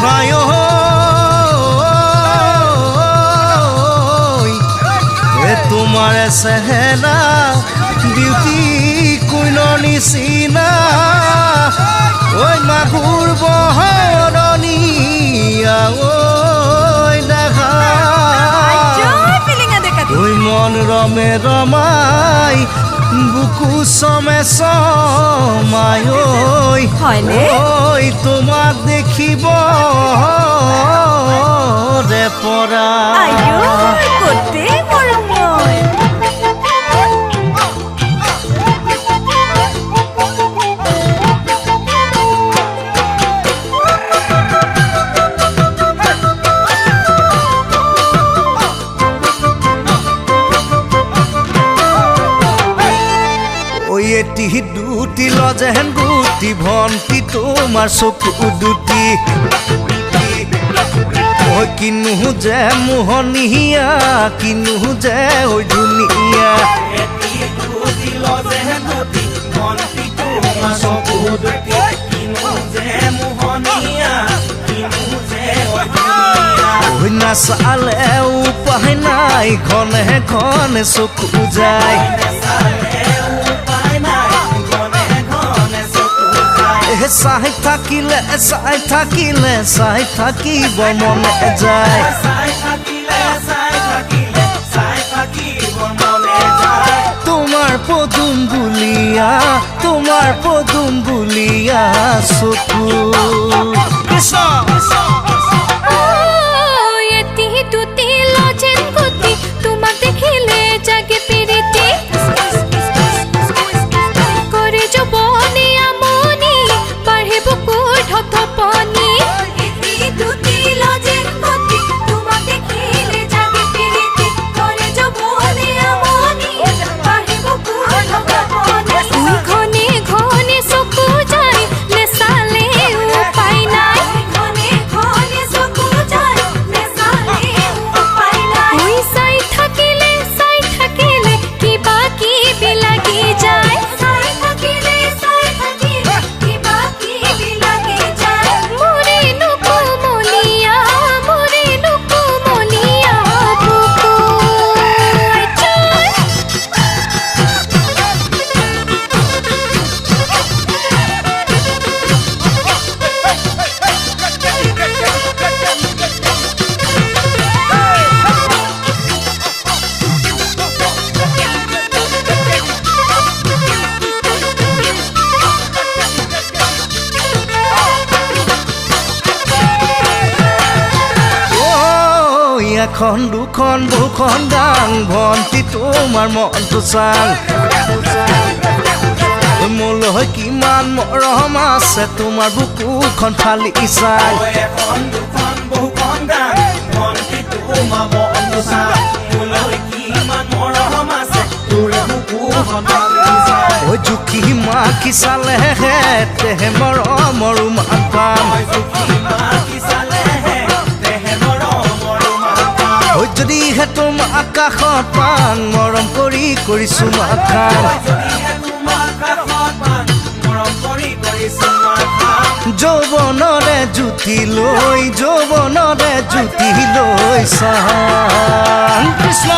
হায় তোমাৰ চেহেৰা বিউটি কুইনৰ নিচিনা ঐ মাগুৰ বহৰণীয়া ঐ দেখা ঐ মন ৰমে ৰমাই বুকু চমে চমাই ঐ তোমাক দেখিব ৰে পৰা এটি দুটি লজেন গুটি ভন্টি তোমাৰ চকু দুটি ঐ কিনো যে মোহনীয়া কিনো যে ঐ ধুনীয়া ঐ নাচালে উপায় নাই ঘনে ঘনে চকু যায় চাই থাকিলে চাই থাকিব মনে যায় তোমাৰ পদুম বুলিয়া চকু তোমাক দেখিলে জাগে পিৰিতি কৰে যৌৱনে আমনি বাঢ়ে বুকুৰ ধপধপনি তোমাক দেখিলে জাগে পিৰিতি কৰে যৌৱনে আমনি বাঢ়ে বুকুৰ ধপধপনি ঘনে ঘনে চকু যায় নেচালে উপায় নাই ঘনে ঘনে চকু যায় নেচালে উপায় নাই চাই থাকিলে কিবা কিবি লাগি যায় চাই থাকিলে কিবা কিবি লাগি যায় মোৰে নুকুমলীয়া বুকু এখন দুখন দুখন গান ভন্টি তোমাৰ মনটো চাং মোলৈ কিমান মৰম আছে তোমাৰ বুকুখন ফালি চাং ঐ জুখি মাখি চালেহে তেহে মৰমৰ মান পাম যদিহে তোমাৰ আকাশত পান মৰম কৰি চুমা খাম যৌৱনৰে জুতি লৈ চাং কৃষ্ণ